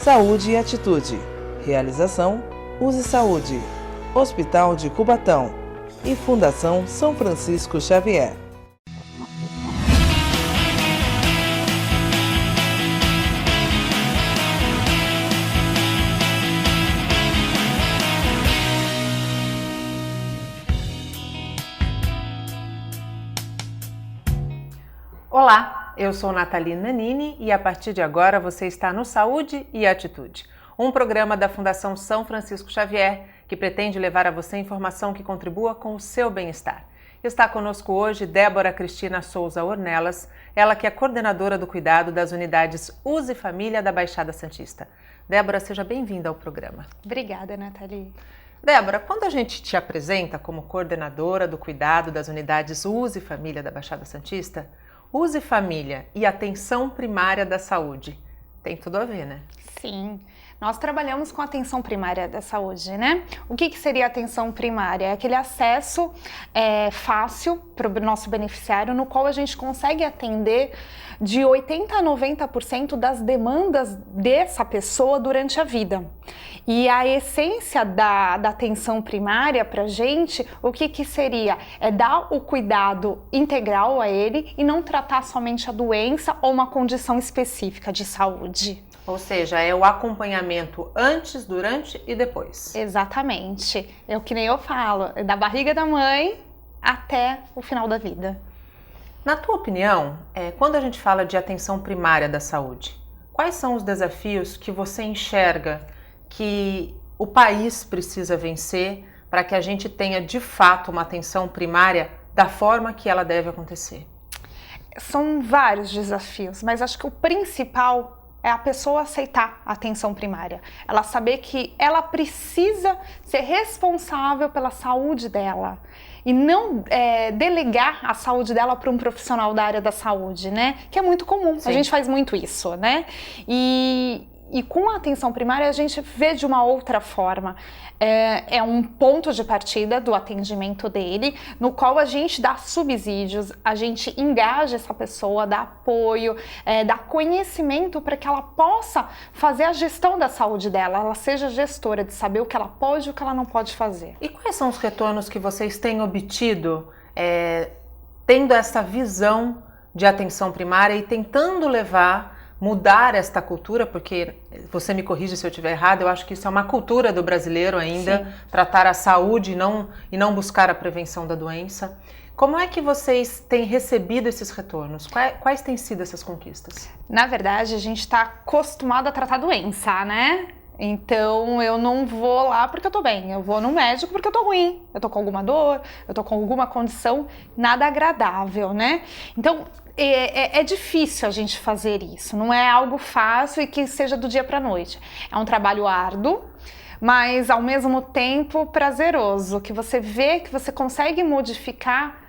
Saúde e Atitude. Realização: Use Saúde, Hospital de Cubatão e Fundação São Francisco Xavier. Olá, eu sou Nathalie Nanini e a partir de agora você está no Saúde e Atitude, um programa da Fundação São Francisco Xavier que pretende levar a você informação que contribua com o seu bem-estar. Está conosco hoje Débora Cristina Souza Ornelas, ela que é coordenadora do cuidado das unidades Use Família da Baixada Santista. Débora, seja bem-vinda ao programa. Obrigada, Nathalie. Débora, quando a gente te apresenta como coordenadora do cuidado das unidades Use Família da Baixada Santista, Use Família e Atenção Primária da Saúde. Tem tudo a ver, né? Sim, nós trabalhamos com atenção primária da saúde, né? O que seria atenção primária? É aquele acesso fácil para o nosso beneficiário, no qual a gente consegue atender de 80% a 90% das demandas dessa pessoa durante a vida. E a essência da atenção primária para a gente, o que seria? É dar o cuidado integral a ele e não tratar somente a doença ou uma condição específica de saúde. Ou seja, é o acompanhamento antes, durante e depois. Exatamente. É o que nem eu falo, é da barriga da mãe até o final da vida. Na tua opinião, quando a gente fala de atenção primária da saúde, quais são os desafios que você enxerga que o país precisa vencer para que a gente tenha de fato uma atenção primária da forma que ela deve acontecer? São vários desafios, mas acho que o principal é a pessoa aceitar a atenção primária. Ela saber que ela precisa ser responsável pela saúde dela e não delegar a saúde dela para um profissional da área da saúde, né? Que é muito comum, Sim. A gente faz muito isso, né? E com a atenção primária a gente vê de uma outra forma. É um ponto de partida do atendimento dele, no qual a gente dá subsídios, a gente engaja essa pessoa, dá apoio, dá conhecimento para que ela possa fazer a gestão da saúde dela, ela seja gestora de saber o que ela pode e o que ela não pode fazer. E quais são os retornos que vocês têm obtido tendo essa visão de atenção primária e tentando mudar esta cultura, porque você me corrige se eu estiver errado, eu acho que isso é uma cultura do brasileiro ainda, Sim. Tratar a saúde e não buscar a prevenção da doença. Como é que vocês têm recebido esses retornos? Quais têm sido essas conquistas? Na verdade, a gente está acostumado a tratar doença, né? Então eu não vou lá porque eu tô bem, eu vou no médico porque eu tô ruim, eu tô com alguma dor, eu tô com alguma condição nada agradável, né? Então é difícil a gente fazer isso, não é algo fácil e que seja do dia para a noite. É um trabalho árduo, mas ao mesmo tempo prazeroso, que você vê que você consegue modificar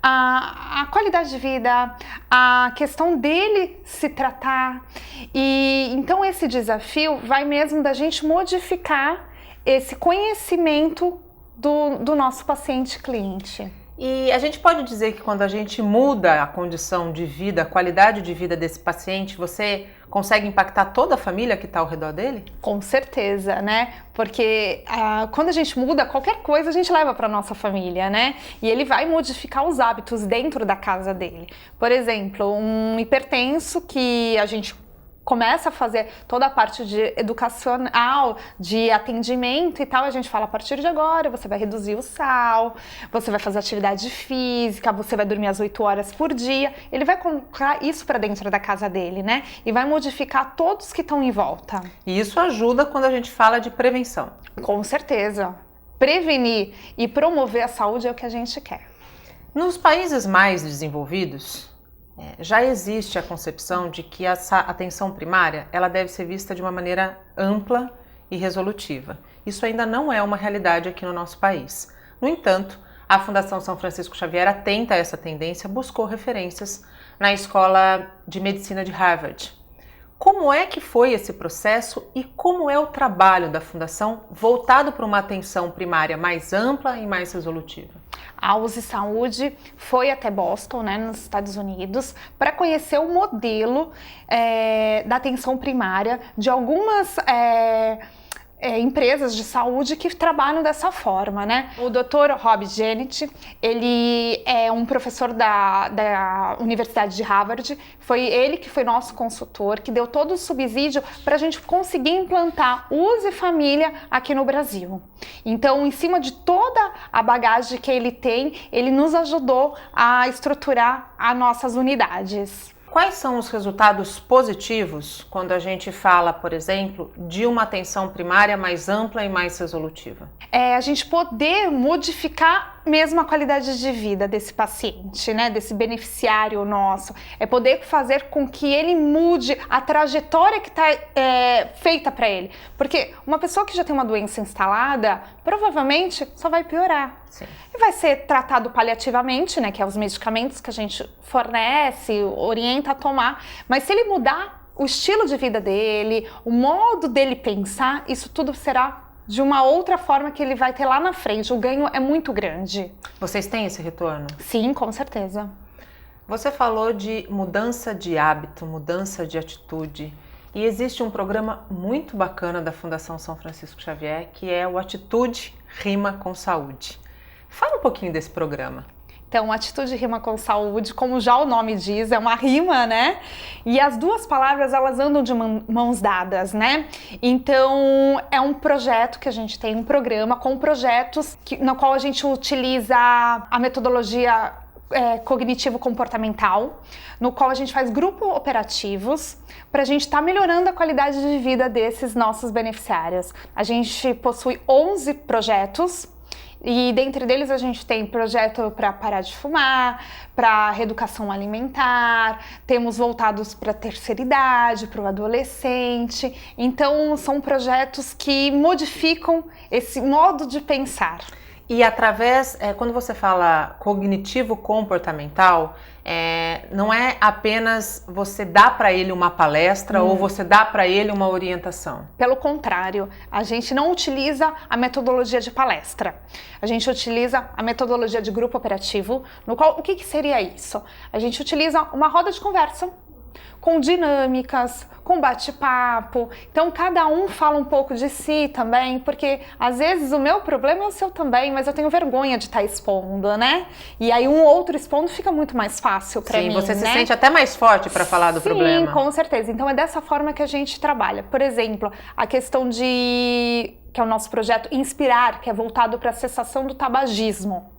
a qualidade de vida, a questão dele se tratar. E então esse desafio vai mesmo da gente modificar esse conhecimento do nosso paciente cliente. E a gente pode dizer que quando a gente muda a condição de vida, a qualidade de vida desse paciente, você consegue impactar toda a família que está ao redor dele? Com certeza, né? Porque quando a gente muda qualquer coisa, a gente leva para nossa família, né? E ele vai modificar os hábitos dentro da casa dele. Por exemplo, um hipertenso que a gente começa a fazer toda a parte de educacional, de atendimento e tal, a gente fala, a partir de agora você vai reduzir o sal, você vai fazer atividade física, você vai dormir às 8 horas por dia. Ele vai colocar isso para dentro da casa dele, né? E vai modificar todos que estão em volta. E isso ajuda quando a gente fala de prevenção. Com certeza. Prevenir e promover a saúde é o que a gente quer. Nos países mais desenvolvidos, já existe a concepção de que essa atenção primária ela deve ser vista de uma maneira ampla e resolutiva. Isso ainda não é uma realidade aqui no nosso país. No entanto, a Fundação São Francisco Xavier, atenta a essa tendência, buscou referências na Escola de Medicina de Harvard. Como é que foi esse processo e como é o trabalho da Fundação voltado para uma atenção primária mais ampla e mais resolutiva? A USE Saúde foi até Boston, né, nos Estados Unidos, para conhecer o modelo da atenção primária de algumas empresas de saúde que trabalham dessa forma, né? O Dr. Rob Gennett, ele é um professor da Universidade de Harvard, foi ele que foi nosso consultor, que deu todo o subsídio para a gente conseguir implantar USE Família aqui no Brasil. Então, em cima de toda a bagagem que ele tem, ele nos ajudou a estruturar as nossas unidades. Quais são os resultados positivos quando a gente fala, por exemplo, de uma atenção primária mais ampla e mais resolutiva? A gente poder modificar mesmo a qualidade de vida desse paciente, né, desse beneficiário nosso. É poder fazer com que ele mude a trajetória que está feita para ele. Porque uma pessoa que já tem uma doença instalada, provavelmente só vai piorar. Sim. E vai ser tratado paliativamente, né, que é os medicamentos que a gente fornece, orienta a tomar. Mas se ele mudar o estilo de vida dele, o modo dele pensar, isso tudo será de uma outra forma que ele vai ter lá na frente. O ganho é muito grande. Vocês têm esse retorno? Sim, com certeza. Você falou de mudança de hábito, mudança de atitude. E existe um programa muito bacana da Fundação São Francisco Xavier, que é o Atitude Rima com Saúde. Fala um pouquinho desse programa. Então, atitude rima com saúde, como já o nome diz, é uma rima, né? E as duas palavras, elas andam de mãos dadas, né? Então, é um projeto que a gente tem, um programa com projetos no qual a gente utiliza a metodologia cognitivo-comportamental, no qual a gente faz grupos operativos para a gente estar melhorando a qualidade de vida desses nossos beneficiários. A gente possui 11 projetos, e dentre deles a gente tem projeto para parar de fumar, para reeducação alimentar, temos voltados para a terceira idade, para o adolescente. Então são projetos que modificam esse modo de pensar. E através, quando você fala cognitivo-comportamental, não é apenas você dá para ele uma palestra ou você dá para ele uma orientação. Pelo contrário, a gente não utiliza a metodologia de palestra. A gente utiliza a metodologia de grupo operativo, no qual, o que seria isso? A gente utiliza uma roda de conversa, com dinâmicas, com bate-papo. Então, cada um fala um pouco de si também, porque às vezes o meu problema é o seu também, mas eu tenho vergonha de estar expondo, né? E aí um outro expondo fica muito mais fácil para mim, Sim, você se né? sente até mais forte para falar do problema. Sim, com certeza. Então, é dessa forma que a gente trabalha. Por exemplo, a questão que é o nosso projeto Inspirar, que é voltado para a cessação do tabagismo.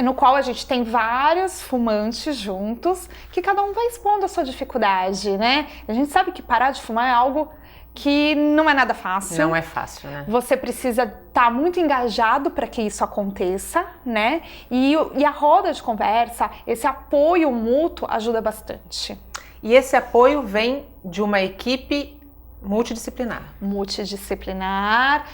No qual a gente tem vários fumantes juntos, que cada um vai expondo a sua dificuldade, né? A gente sabe que parar de fumar é algo que não é nada fácil. Não é fácil, né? Você precisa estar muito engajado para que isso aconteça, né? E a roda de conversa, esse apoio mútuo ajuda bastante. E esse apoio vem de uma equipe multidisciplinar.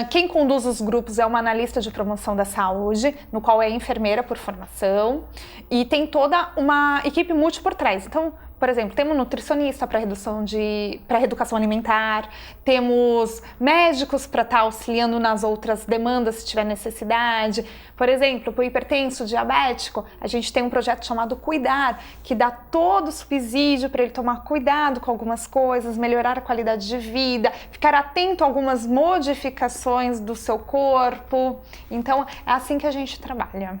Quem conduz os grupos é uma analista de promoção da saúde, no qual é enfermeira por formação, e tem toda uma equipe multi por trás. Então, por exemplo, temos nutricionista para reeducação alimentar, temos médicos para estar auxiliando nas outras demandas se tiver necessidade. Por exemplo, para o hipertenso, diabético, a gente tem um projeto chamado Cuidar, que dá todo o subsídio para ele tomar cuidado com algumas coisas, melhorar a qualidade de vida, ficar atento a algumas modificações do seu corpo. Então, é assim que a gente trabalha.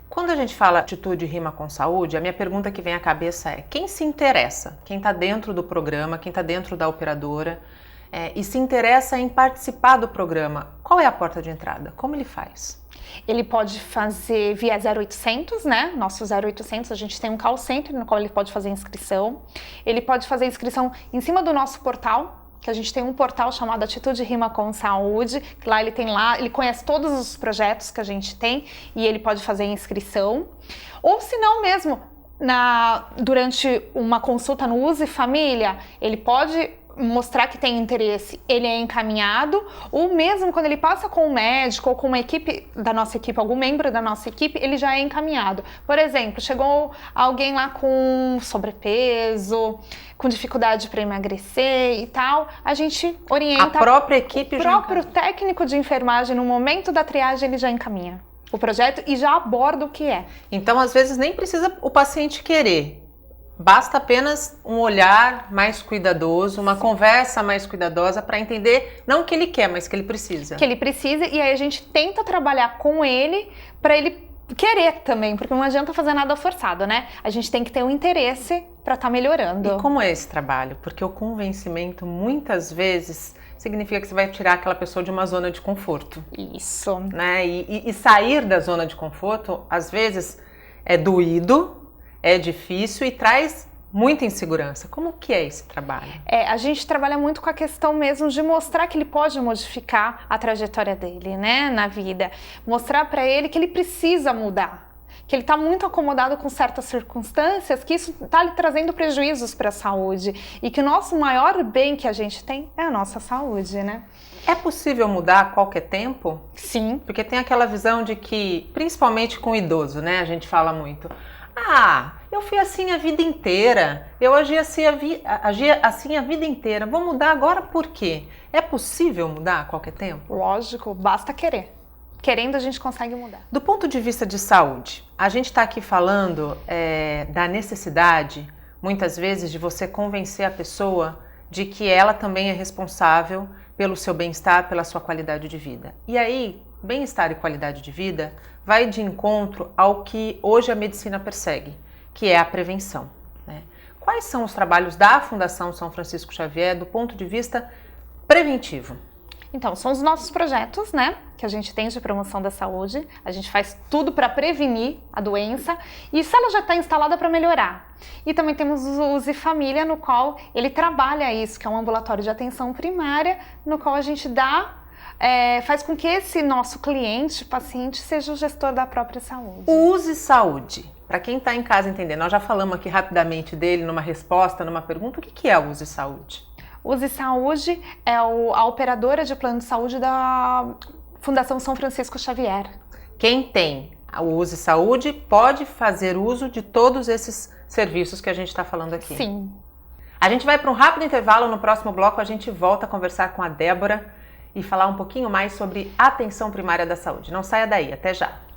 Quando a gente fala atitude rima com saúde, a minha pergunta que vem à cabeça é: quem se interessa? Quem está dentro do programa, quem está dentro da operadora e se interessa em participar do programa, qual é a porta de entrada? Como ele faz? Ele pode fazer via 0800, né? Nosso 0800, a gente tem um call center no qual ele pode fazer inscrição. Ele pode fazer inscrição em cima do nosso portal, que a gente tem um portal chamado Atitude Rima com Saúde, que lá ele conhece todos os projetos que a gente tem e ele pode fazer inscrição. Ou se não mesmo, durante uma consulta no USE Família, ele pode mostrar que tem interesse, ele é encaminhado, ou mesmo quando ele passa com um médico ou com uma equipe da nossa equipe, algum membro da nossa equipe, ele já é encaminhado. Por exemplo, chegou alguém lá com sobrepeso, com dificuldade para emagrecer e tal, a gente orienta. A própria equipe o próprio técnico de enfermagem, no momento da triagem, ele já encaminha o projeto e já aborda o que é. Então, às vezes, nem precisa o paciente querer. Basta apenas um olhar mais cuidadoso, uma conversa mais cuidadosa para entender não o que ele quer, mas o que ele precisa. Que ele precisa, e aí a gente tenta trabalhar com ele para ele querer também, porque não adianta fazer nada forçado, né? A gente tem que ter um interesse para estar melhorando. E como é esse trabalho? Porque o convencimento muitas vezes significa que você vai tirar aquela pessoa de uma zona de conforto. Isso. Né? E sair da zona de conforto, às vezes, é doído, é difícil e traz muita insegurança. Como que é esse trabalho? A gente trabalha muito com a questão mesmo de mostrar que ele pode modificar a trajetória dele, né, na vida. Mostrar para ele que ele precisa mudar. Que ele está muito acomodado com certas circunstâncias, que isso está lhe trazendo prejuízos para a saúde. E que o nosso maior bem que a gente tem é a nossa saúde, né? É possível mudar a qualquer tempo? Sim. Porque tem aquela visão de que, principalmente com o idoso, né, a gente fala muito... eu fui assim a vida inteira, eu agi assim a vida inteira, vou mudar agora por quê? É possível mudar a qualquer tempo? Lógico, basta querer. Querendo a gente consegue mudar. Do ponto de vista de saúde, a gente está aqui falando da necessidade, muitas vezes, de você convencer a pessoa de que ela também é responsável pelo seu bem-estar, pela sua qualidade de vida. E aí, bem-estar e qualidade de vida vai de encontro ao que hoje a medicina persegue, que é a prevenção, né? Quais são os trabalhos da Fundação São Francisco Xavier do ponto de vista preventivo? Então, são os nossos projetos, né, que a gente tem de promoção da saúde. A gente faz tudo para prevenir a doença e se ela já está instalada, para melhorar. E também temos o Use Família, no qual ele trabalha isso, que é um ambulatório de atenção primária, no qual a gente faz com que esse nosso cliente, paciente, seja o gestor da própria saúde. O Use Saúde, para quem está em casa entender, nós já falamos aqui rapidamente dele numa resposta, numa pergunta, o que é o Use Saúde? Use Saúde é a operadora de plano de saúde da Fundação São Francisco Xavier. Quem tem o Use Saúde pode fazer uso de todos esses serviços que a gente está falando aqui. Sim. A gente vai para um rápido intervalo, no próximo bloco a gente volta a conversar com a Débora e falar um pouquinho mais sobre atenção primária da saúde. Não saia daí, até já!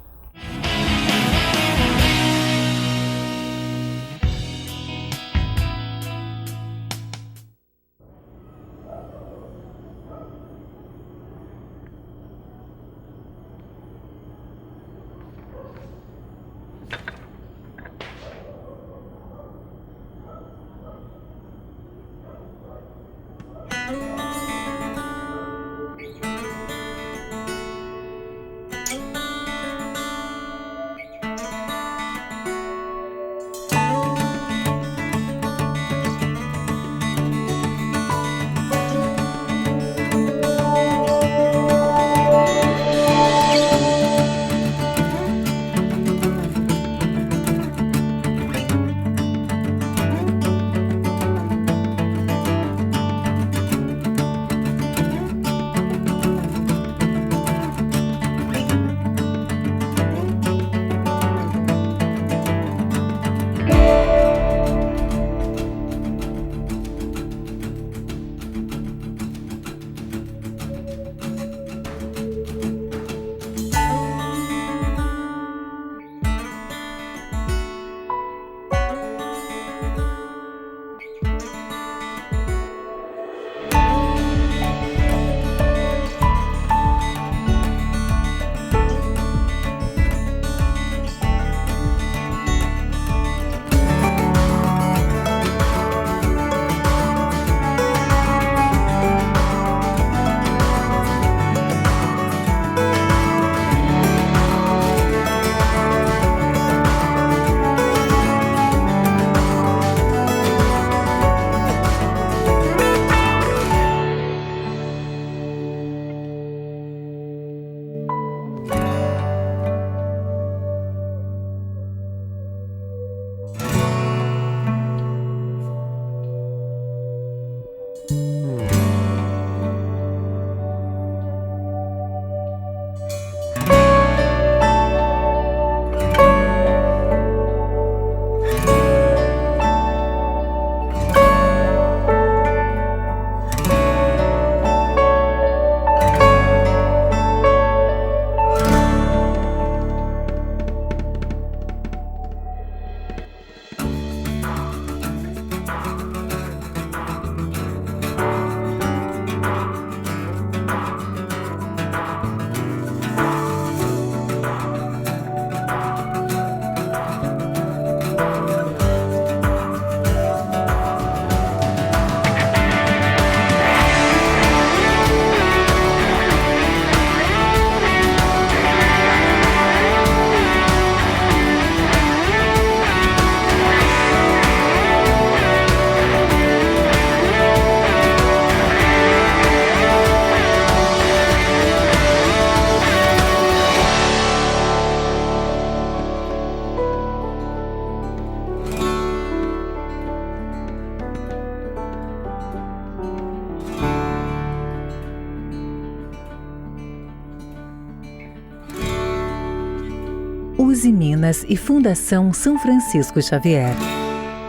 Usiminas e Fundação São Francisco Xavier.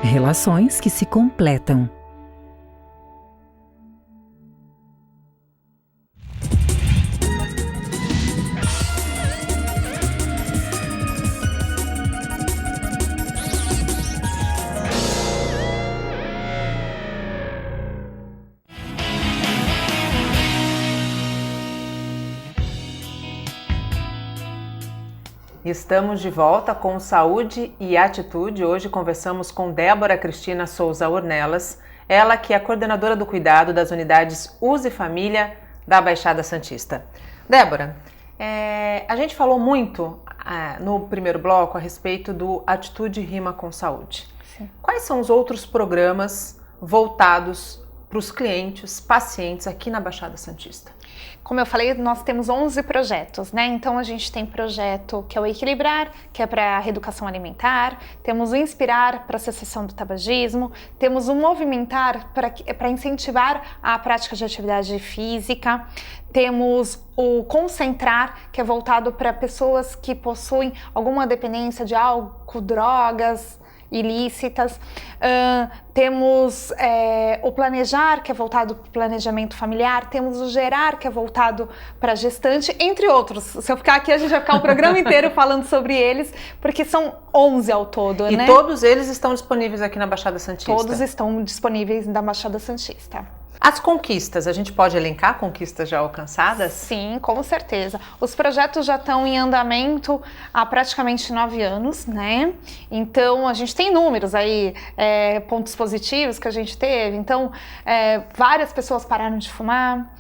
Relações que se completam. Estamos de volta com Saúde e Atitude. Hoje conversamos com Débora Cristina Souza Ornelas, ela que é coordenadora do cuidado das unidades Use Família da Baixada Santista. Débora, a gente falou muito no primeiro bloco a respeito do Atitude Rima com Saúde. Sim. Quais são os outros programas voltados para os clientes, pacientes aqui na Baixada Santista? Como eu falei, nós temos 11 projetos, né? Então a gente tem projeto que é o Equilibrar, que é para a reeducação alimentar, temos o Inspirar para a cessação do tabagismo, temos o Movimentar para incentivar a prática de atividade física, temos o Concentrar, que é voltado para pessoas que possuem alguma dependência de álcool, drogas ilícitas, temos o Planejar, que é voltado para o planejamento familiar, temos o Gerar, que é voltado para a gestante, entre outros. Se eu ficar aqui, a gente vai ficar o programa inteiro falando sobre eles, porque são 11 ao todo, e né? E todos eles estão disponíveis aqui na Baixada Santista? Todos estão disponíveis na Baixada Santista. As conquistas, a gente pode elencar conquistas já alcançadas? Sim, com certeza. Os projetos já estão em andamento há praticamente 9 anos, né? Então, a gente tem números aí, pontos positivos que a gente teve. Então, várias pessoas pararam de fumar,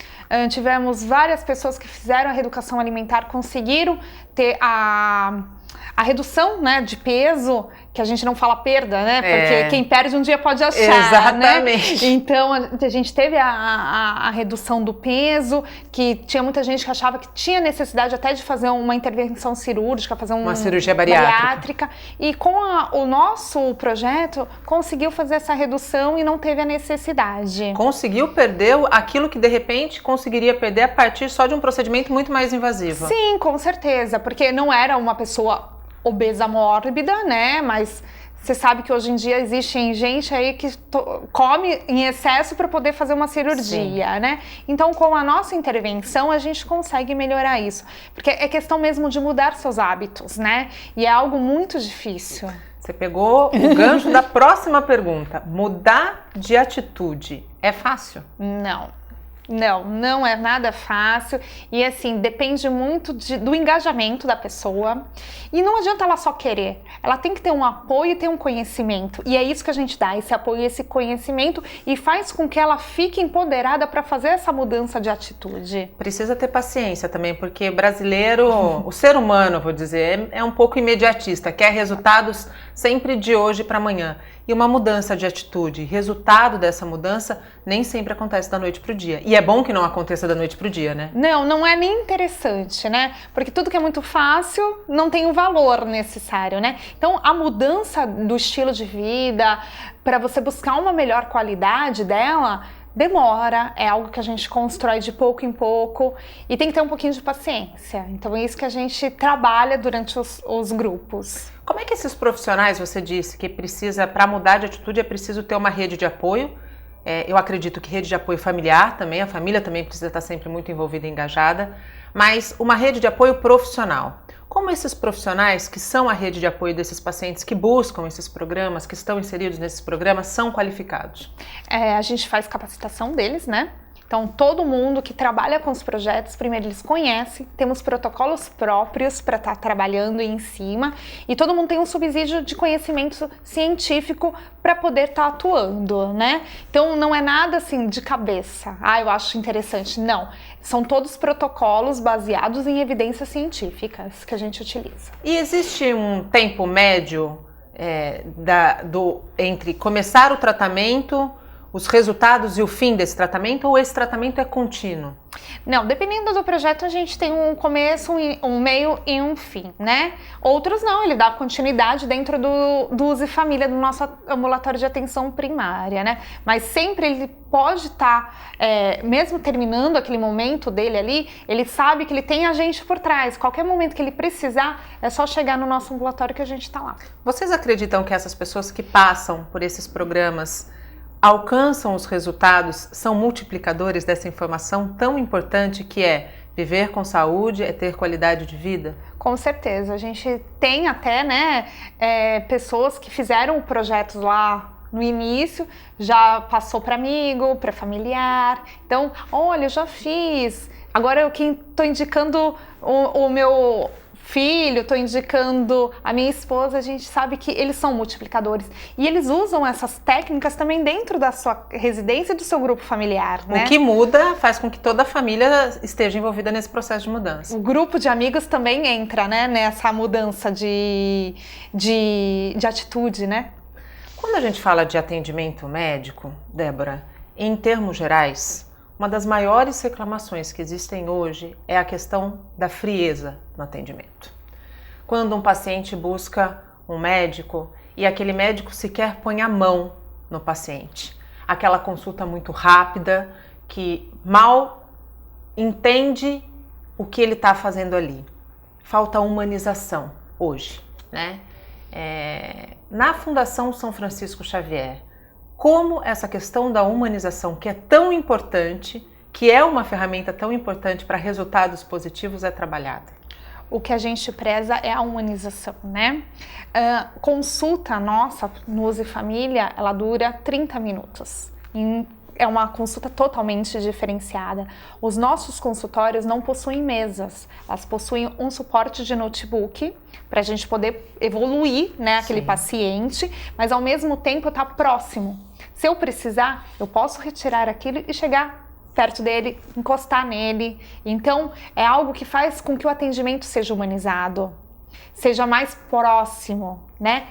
tivemos várias pessoas que fizeram a reeducação alimentar, conseguiram ter a redução, né, de peso, que a gente não fala perda, né? Porque quem perde um dia pode achar, exatamente, né? Então, a gente teve a redução do peso, que tinha muita gente que achava que tinha necessidade até de fazer uma intervenção cirúrgica, fazer uma cirurgia bariátrica. E com o nosso projeto, conseguiu fazer essa redução e não teve a necessidade. Conseguiu perder aquilo que, de repente, conseguiria perder a partir só de um procedimento muito mais invasivo. Sim, com certeza, porque não era uma pessoa obesa mórbida, né? Mas você sabe que hoje em dia existe gente aí que come em excesso para poder fazer uma cirurgia, sim, né? Então, com a nossa intervenção, a gente consegue melhorar isso. Porque é questão mesmo de mudar seus hábitos, né? E é algo muito difícil. Você pegou o gancho da próxima pergunta. Mudar de atitude é fácil? Não é nada fácil e assim, depende muito do engajamento da pessoa e não adianta ela só querer, ela tem que ter um apoio e ter um conhecimento e é isso que a gente dá, esse apoio e esse conhecimento e faz com que ela fique empoderada para fazer essa mudança de atitude. Precisa ter paciência também, porque o brasileiro, o ser humano, vou dizer, é um pouco imediatista, quer resultados sempre de hoje para amanhã. E uma mudança de atitude, resultado dessa mudança, nem sempre acontece da noite pro dia. E é bom que não aconteça da noite pro dia, né? Não é nem interessante, né? Porque tudo que é muito fácil não tem o valor necessário, né? Então, a mudança do estilo de vida, para você buscar uma melhor qualidade dela, demora, é algo que a gente constrói de pouco em pouco e tem que ter um pouquinho de paciência. Então é isso que a gente trabalha durante os grupos. Como é que esses profissionais, você disse que precisa, para mudar de atitude, é preciso ter uma rede de apoio? Eu acredito que rede de apoio familiar também, a família também precisa estar sempre muito envolvida e engajada, mas uma rede de apoio profissional. Como esses profissionais que são a rede de apoio desses pacientes que buscam esses programas, que estão inseridos nesses programas, são qualificados? A gente faz capacitação deles, né? Então, todo mundo que trabalha com os projetos, primeiro eles conhecem, temos protocolos próprios para estar trabalhando em cima e todo mundo tem um subsídio de conhecimento científico para poder estar atuando, né? Então, não é nada assim de cabeça, eu acho interessante, não. São todos protocolos baseados em evidências científicas que a gente utiliza. E existe um tempo médio entre começar o tratamento, os resultados e o fim desse tratamento, ou esse tratamento é contínuo? Não, dependendo do projeto, a gente tem um começo, um meio e um fim, né? Outros não, ele dá continuidade dentro do Use Família, do nosso ambulatório de atenção primária, né? Mas sempre ele pode estar, mesmo terminando aquele momento dele ali, ele sabe que ele tem a gente por trás. Qualquer momento que ele precisar, é só chegar no nosso ambulatório que a gente está lá. Vocês acreditam que essas pessoas que passam por esses programas alcançam os resultados, são multiplicadores dessa informação tão importante que é viver com saúde, é ter qualidade de vida? Com certeza, a gente tem até, né, pessoas que fizeram projetos lá no início, já passou para amigo, para familiar. Então, olha, eu já fiz. Agora eu estou indicando o meu filho, estou indicando a minha esposa, a gente sabe que eles são multiplicadores. E eles usam essas técnicas também dentro da sua residência e do seu grupo familiar, né? O que muda faz com que toda a família esteja envolvida nesse processo de mudança. O grupo de amigos também entra, né, nessa mudança de atitude, né? Quando a gente fala de atendimento médico, Débora, em termos gerais, uma das maiores reclamações que existem hoje é a questão da frieza no atendimento. Quando um paciente busca um médico e aquele médico sequer põe a mão no paciente, aquela consulta muito rápida que mal entende o que ele está fazendo ali. Falta humanização hoje, né? Na Fundação São Francisco Xavier, como essa questão da humanização, que é tão importante, que é uma ferramenta tão importante para resultados positivos, é trabalhada? O que a gente preza é a humanização, né? Consulta nossa no Use Família, ela dura 30 minutos. É uma consulta totalmente diferenciada. Os nossos consultórios não possuem mesas, elas possuem um suporte de notebook para a gente poder evoluir, né, aquele paciente, mas ao mesmo tempo estar próximo. Se eu precisar, eu posso retirar aquilo e chegar perto dele, encostar nele. Então, é algo que faz com que o atendimento seja humanizado, seja mais próximo, né,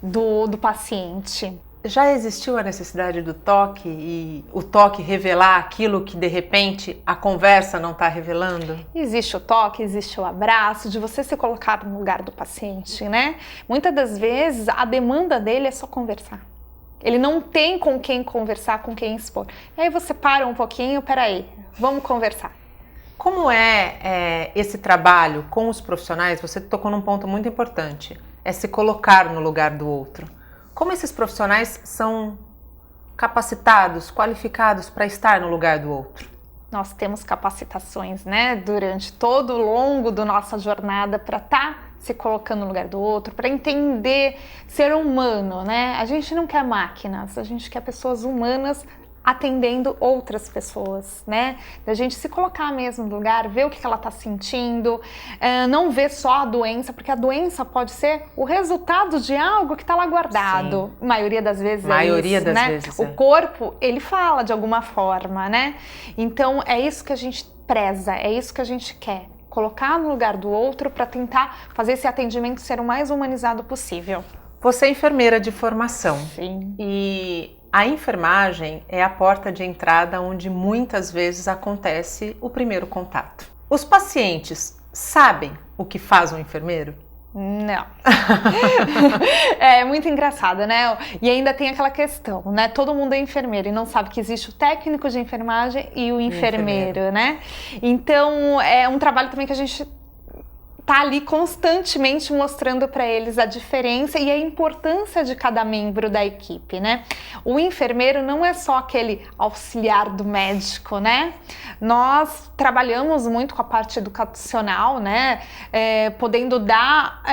do paciente. Já existiu a necessidade do toque e o toque revelar aquilo que de repente a conversa não está revelando? Existe o toque, existe o abraço, de você se colocar no lugar do paciente, né? Muitas das vezes a demanda dele é só conversar. Ele não tem com quem conversar, com quem expor. E aí você para um pouquinho, peraí, vamos conversar. Como é esse trabalho com os profissionais? Você tocou num ponto muito importante, é se colocar no lugar do outro. Como esses profissionais são capacitados, qualificados para estar no lugar do outro? Nós temos capacitações, né, durante todo o longo da nossa jornada para estar se colocando no lugar do outro, para entender ser humano, né? A gente não quer máquinas, a gente quer pessoas humanas atendendo outras pessoas, né? Da gente se colocar mesmo no lugar, ver o que ela está sentindo, não ver só a doença, porque a doença pode ser o resultado de algo que está lá guardado. Sim. Maioria das vezes Maioria é isso, das né? vezes O corpo, ele fala de alguma forma, né? Então, é isso que a gente preza, é isso que a gente quer. Colocar no lugar do outro para tentar fazer esse atendimento ser o mais humanizado possível. Você é enfermeira de formação. Sim. E a enfermagem é a porta de entrada onde muitas vezes acontece o primeiro contato. Os pacientes sabem o que faz um enfermeiro? Não. É muito engraçado, né? E ainda tem aquela questão, né? Todo mundo é enfermeiro e não sabe que existe o técnico de enfermagem e o enfermeiro, né? Então, é um trabalho também que a gente tá ali constantemente mostrando para eles a diferença e a importância de cada membro da equipe, né? O enfermeiro não é só aquele auxiliar do médico, né? Nós trabalhamos muito com a parte educacional, né? Podendo dar,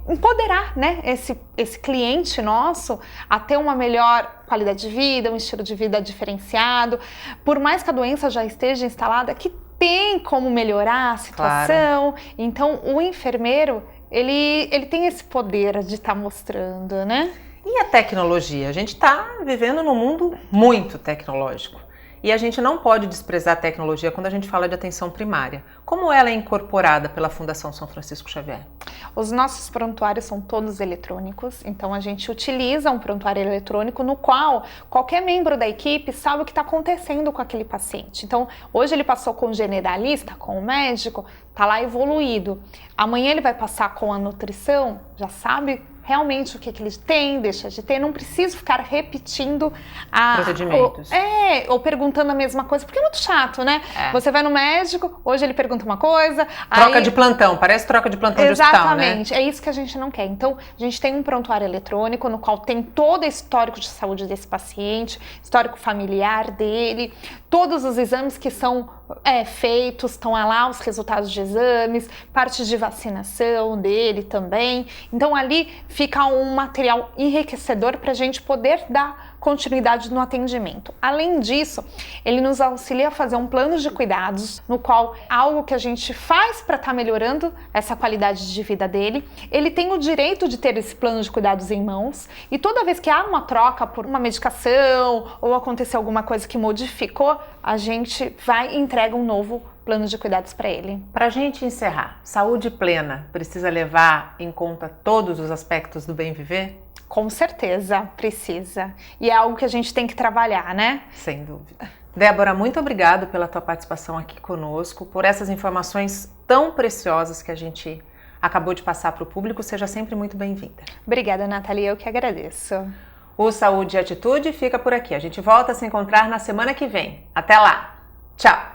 empoderar, né? Esse cliente nosso a ter uma melhor qualidade de vida, um estilo de vida diferenciado. Por mais que a doença já esteja instalada, que tem como melhorar a situação. Claro. Então, o enfermeiro, ele tem esse poder de estar mostrando, né? E a tecnologia? A gente está vivendo num mundo muito tecnológico. E a gente não pode desprezar a tecnologia quando a gente fala de atenção primária. Como ela é incorporada pela Fundação São Francisco Xavier? Os nossos prontuários são todos eletrônicos, então a gente utiliza um prontuário eletrônico no qual qualquer membro da equipe sabe o que está acontecendo com aquele paciente. Então, hoje ele passou com o generalista, com o médico, está lá evoluído. Amanhã ele vai passar com a nutrição, já sabe realmente o que ele tem, deixa de ter, não preciso ficar repetindo procedimentos. Ou perguntando a mesma coisa, porque é muito chato, né? Você vai no médico, hoje ele pergunta uma coisa... Troca de plantão, parece troca de plantão de hospital, né? Exatamente, é isso que a gente não quer. Então, a gente tem um prontuário eletrônico no qual tem todo o histórico de saúde desse paciente, histórico familiar dele, todos os exames que são feitos, estão lá os resultados de exames, parte de vacinação dele também. Então, ali fica um material enriquecedor para a gente poder dar continuidade no atendimento. Além disso, ele nos auxilia a fazer um plano de cuidados, no qual algo que a gente faz para estar melhorando essa qualidade de vida dele. Ele tem o direito de ter esse plano de cuidados em mãos e toda vez que há uma troca por uma medicação ou acontecer alguma coisa que modificou, a gente vai e entrega um novo plano de cuidados para ele. Para a gente encerrar, saúde plena precisa levar em conta todos os aspectos do bem viver? Com certeza, precisa. E é algo que a gente tem que trabalhar, né? Sem dúvida. Débora, muito obrigado pela tua participação aqui conosco, por essas informações tão preciosas que a gente acabou de passar para o público. Seja sempre muito bem-vinda. Obrigada, Nathalie, eu que agradeço. O Saúde e Atitude fica por aqui. A gente volta a se encontrar na semana que vem. Até lá. Tchau.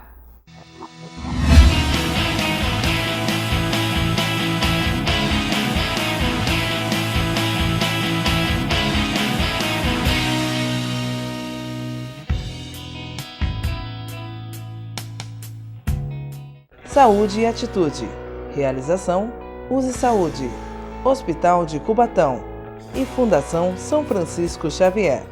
Saúde e Atitude. Realização: Use Saúde, Hospital de Cubatão e Fundação São Francisco Xavier.